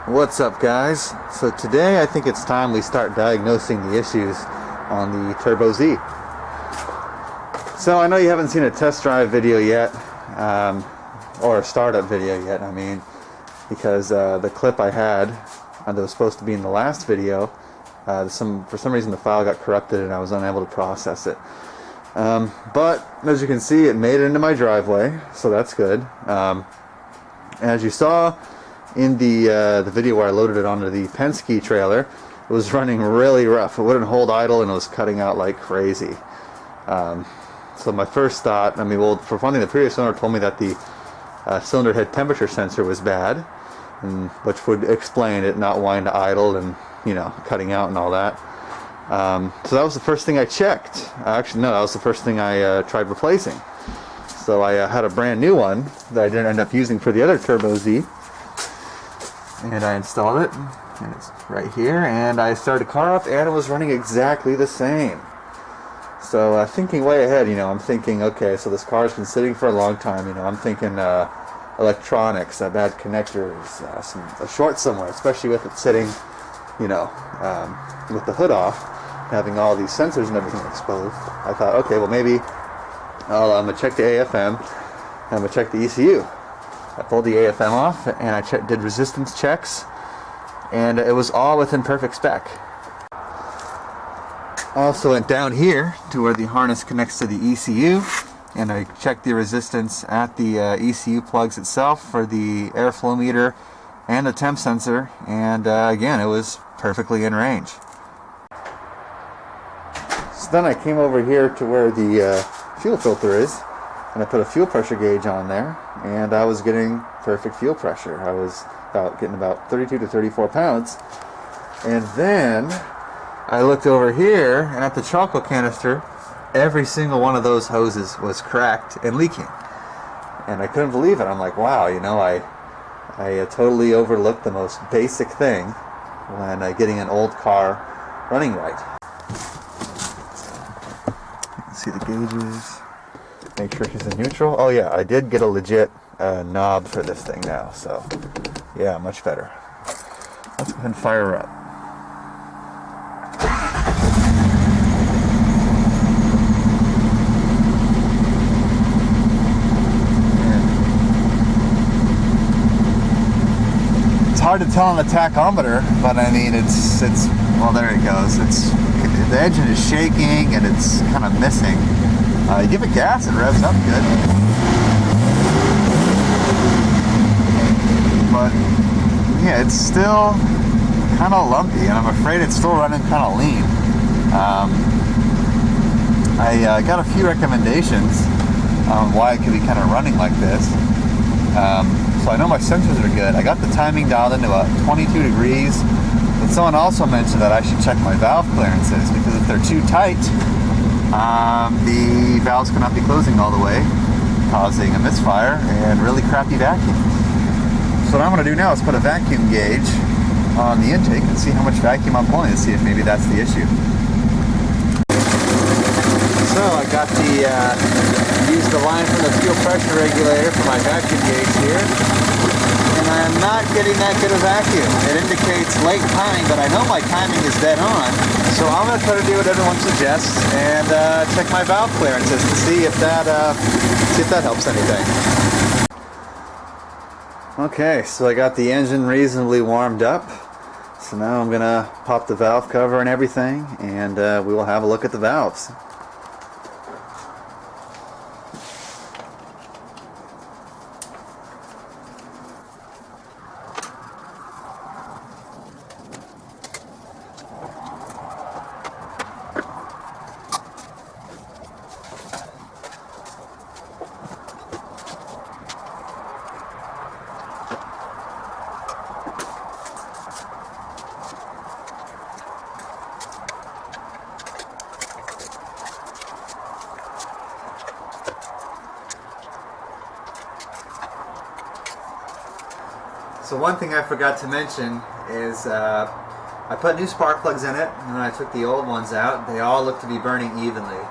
What's up, guys? So today I think it's time we start diagnosing the issues on the Turbo Z. So I know you haven't seen a test drive video yet, or a startup video yet, I mean, because the clip I had that was supposed to be in the last video, for some reason the file got corrupted and I was unable to process it. But as you can see, it made it into my driveway, so that's good. As you saw in the video where I loaded it onto the Penske trailer, it was running really rough. It wouldn't hold idle and it was cutting out like crazy. So my first thought, I mean, well, for one thing, the previous owner told me that the cylinder head temperature sensor was bad, which would explain it not wanting to idle and, you know, cutting out and all that. So that was the first thing I checked. Actually, no, that was the first thing I tried replacing. So I had a brand new one that I didn't end up using for the other Turbo Z. And I installed it, and it's right here, and I started the car up, and it was running exactly the same. So thinking way ahead, you know, I'm thinking, okay, so this car's been sitting for a long time, you know, I'm thinking electronics, bad connectors, a short somewhere, especially with it sitting, you know, with the hood off, having all these sensors and everything exposed. I thought, okay, well maybe I'm going to check the AFM, and I'm going to check the ECU. I pulled the AFM off and I did resistance checks, and it was all within perfect spec. Also went down here to where the harness connects to the ECU, and I checked the resistance at the ECU plugs itself for the airflow meter and the temp sensor, and again, it was perfectly in range. So then I came over here to where the fuel filter is, and I put a fuel pressure gauge on there, and I was getting perfect fuel pressure. I was getting about 32 to 34 pounds. And then I looked over here, and at the charcoal canister, every single one of those hoses was cracked and leaking. And I couldn't believe it. I'm like, wow, you know, I totally overlooked the most basic thing when getting an old car running right. See the gauges. Make sure she's in neutral. Oh yeah, I did get a legit knob for this thing now, so yeah, much better. Let's go ahead and fire her up. It's hard to tell on the tachometer, but I mean, it's well, there it goes. The engine is shaking and it's kind of missing. You give it gas, it revs up good. But yeah, it's still kind of lumpy, and I'm afraid it's still running kind of lean. I got a few recommendations on why it could be kind of running like this. So I know my sensors are good. I got the timing dialed into 22 degrees, but someone also mentioned that I should check my valve clearances, because if they're too tight, the valves cannot be closing all the way, causing a misfire and really crappy vacuum. So what I'm going to do now is put a vacuum gauge on the intake and see how much vacuum I'm pulling, to see if maybe that's the issue. So I got used the line from the fuel pressure regulator for my vacuum gauge here, and I'm not getting that good a vacuum. It indicates late timing, but I know my timing is dead on. So I'm going to try to do what everyone suggests and check my valve clearances to see if that helps anything. Okay, so I got the engine reasonably warmed up. So now I'm going to pop the valve cover and everything, and we will have a look at the valves. So one thing I forgot to mention is I put new spark plugs in it, and when I took the old ones out, they all look to be burning evenly.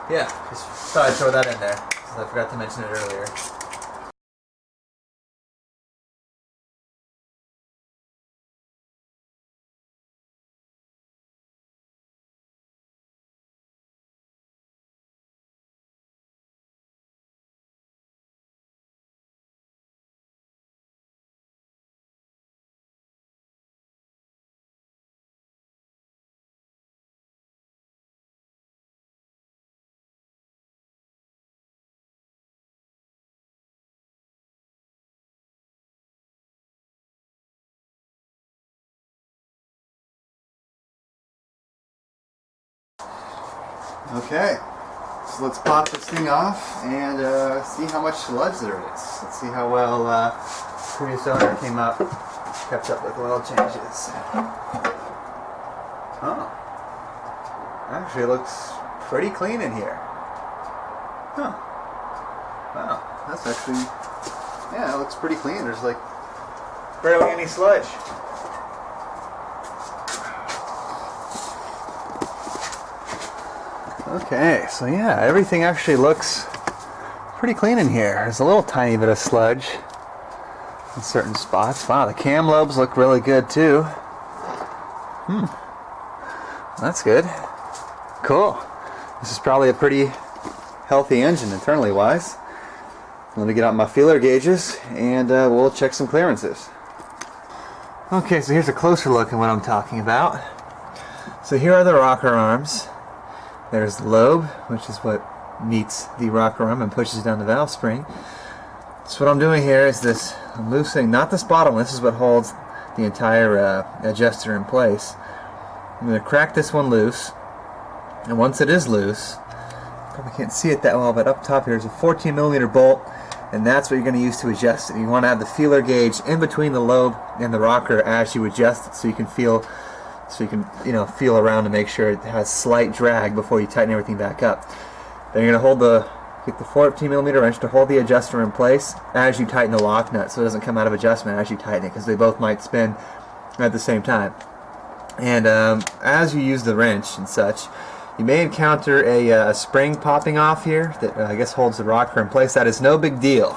Yeah, just thought I'd throw that in there, because I forgot to mention it earlier. Okay, so let's pop this thing off and see how much sludge there is. Let's see how well previous owner kept up with oil changes. Oh, actually looks pretty clean in here. Huh. Wow, that's actually, yeah, it looks pretty clean. There's like barely any sludge. Okay, so yeah, everything actually looks pretty clean in here. There's a little tiny bit of sludge in certain spots. Wow, the cam lobes look really good too. That's good. Cool. This is probably a pretty healthy engine internally wise. Let me get out my feeler gauges and we'll check some clearances. Okay, so here's a closer look at what I'm talking about. So here are the rocker arms. There's the lobe, which is what meets the rocker arm and pushes down the valve spring. So what I'm doing here is this, I'm loosening, not this bottom one, this is what holds the entire adjuster in place. I'm going to crack this one loose, and once it is loose, probably can't see it that well, but up top here is a 14mm bolt, and that's what you're going to use to adjust it. You want to have the feeler gauge in between the lobe and the rocker as you adjust it, so you can feel around to make sure it has slight drag before you tighten everything back up. Then you're going to get the 14mm wrench to hold the adjuster in place as you tighten the lock nut, so it doesn't come out of adjustment as you tighten it, because they both might spin at the same time. And as you use the wrench and such, you may encounter a spring popping off here that I guess holds the rocker in place. That is no big deal.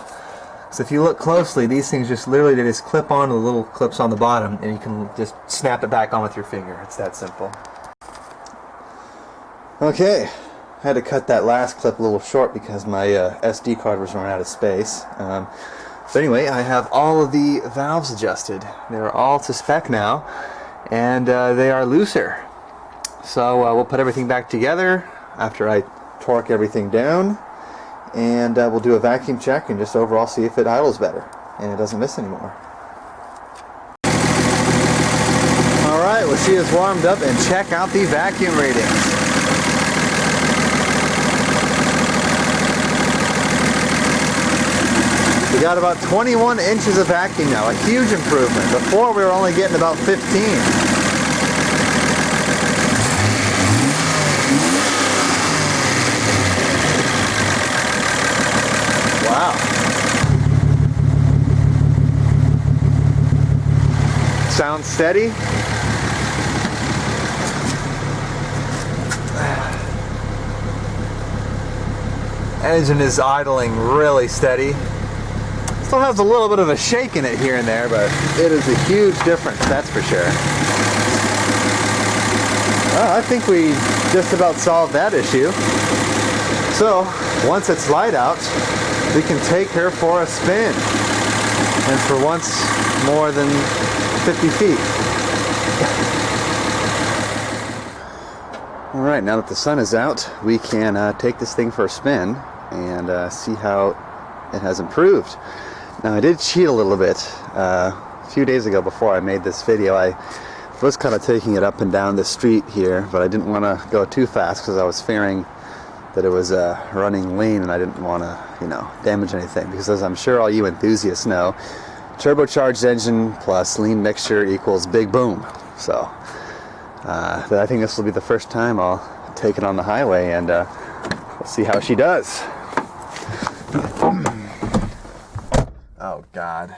So if you look closely, these things just literally just clip on to the little clips on the bottom, and you can just snap it back on with your finger. It's that simple. Okay, I had to cut that last clip a little short because my SD card was running out of space. So anyway, I have all of the valves adjusted. They're all to spec now, and they are looser. So we'll put everything back together after I torque everything down, and we'll do a vacuum check and just overall see if it idles better and it doesn't miss anymore. Alright, well, she is warmed up, and check out the vacuum readings. We got about 21 inches of vacuum now, a huge improvement. Before we were only getting about 15. Wow. Sounds steady. Engine is idling really steady. Still has a little bit of a shake in it here and there, but it is a huge difference, that's for sure. I think we just about solved that issue. So, once it's light out, we can take her for a spin, and for once more than 50 feet. Alright, now that the sun is out, we can take this thing for a spin and see how it has improved. Now, I did cheat a little bit. A few days ago, before I made this video, I was kind of taking it up and down the street here, but I didn't want to go too fast because I was fearing that it was running lean, and I didn't want to, damage anything, because as I'm sure all you enthusiasts know, turbocharged engine plus lean mixture equals big boom. So I think this will be the first time I'll take it on the highway, and we'll see how she does. Oh God,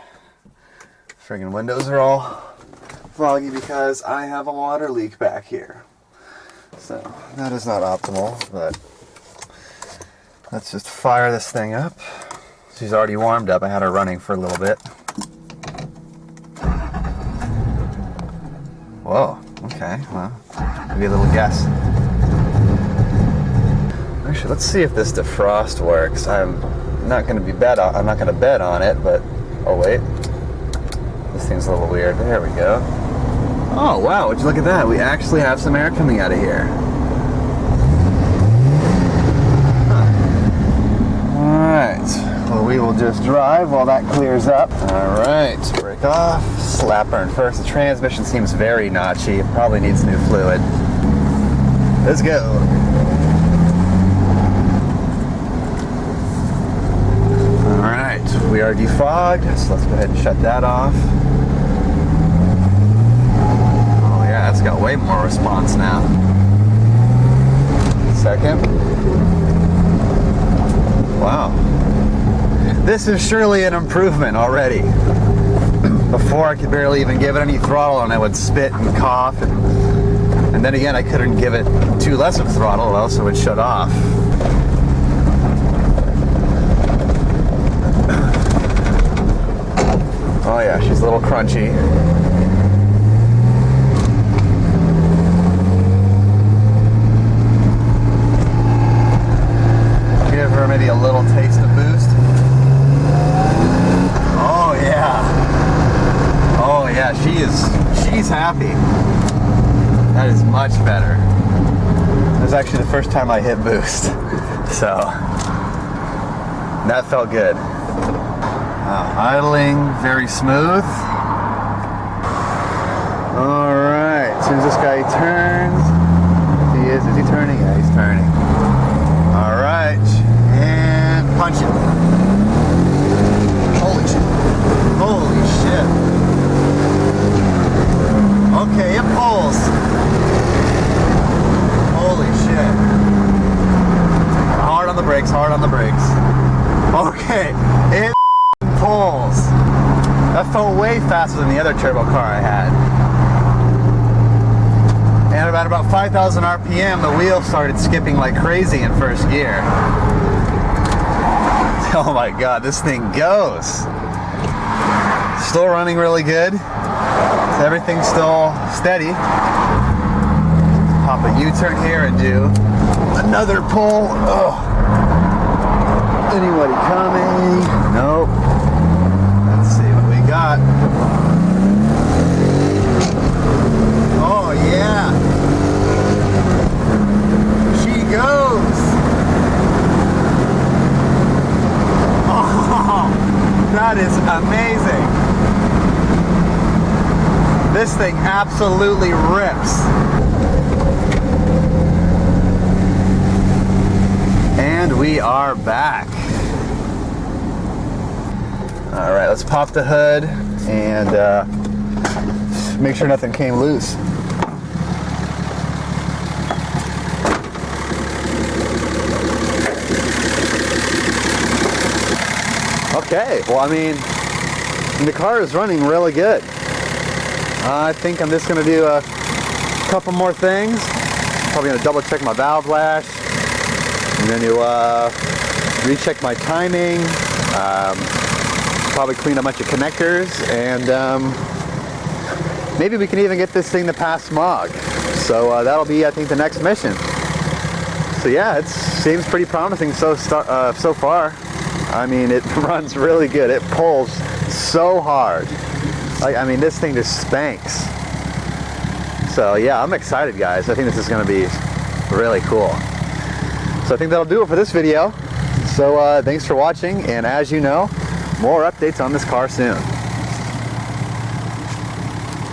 friggin' windows are all foggy because I have a water leak back here. So that is not optimal, but let's just fire this thing up. She's already warmed up. I had her running for a little bit. Whoa, okay, well, maybe a little guess. Actually, let's see if this defrost works. I'm not going to bet on it, but oh wait, this thing's a little weird. There we go. Oh wow, would you look at that? We actually have some air coming out of here. Alright, well, we will just drive while that clears up. Alright, brake off, slap her in first. The transmission seems very notchy. It probably needs new fluid. Let's go. we are defogged, so let's go ahead and shut that off. Oh yeah, it's got way more response now. Second. Wow. This is surely an improvement already. Before I could barely even give it any throttle and I would spit and cough, and then again I couldn't give it too less of throttle or else it would shut off. Oh yeah, she's a little crunchy. Give her maybe a little taste of boost. Oh yeah. Oh yeah, she's happy. That is much better. It was actually the first time I hit boost. So that felt good. Idling, very smooth. All right, as soon as this guy turns, is he turning? Yeah, he's turning. All right, and punch it. Holy shit. Holy shit. Okay, it pulls. Holy shit. Hard on the brakes, hard on the brakes. Okay, it pulls. That felt way faster than the other turbo car I had. And at about 5,000 RPM, the wheel started skipping like crazy in first gear. Oh my god, this thing goes. Still running really good. So everything's still steady. Pop a U-turn here and do another pull. Oh. Anybody coming? Nope. Let's see what we got. Oh yeah. She goes. Oh, that is amazing. This thing absolutely rips. And we are back. All right, let's pop the hood and make sure nothing came loose. Okay, well, I mean, the car is running really good. I think I'm just gonna do a couple more things. Probably gonna double check my valve lash. I'm going to recheck my timing, probably clean a bunch of connectors, and maybe we can even get this thing to pass smog. So that'll be, I think, the next mission. So yeah, it seems pretty promising so far. I mean, it runs really good. It pulls so hard. Like, I mean, this thing just spanks. So yeah, I'm excited, guys. I think this is going to be really cool. So I think that'll do it for this video. So thanks for watching, and as you know, more updates on this car soon.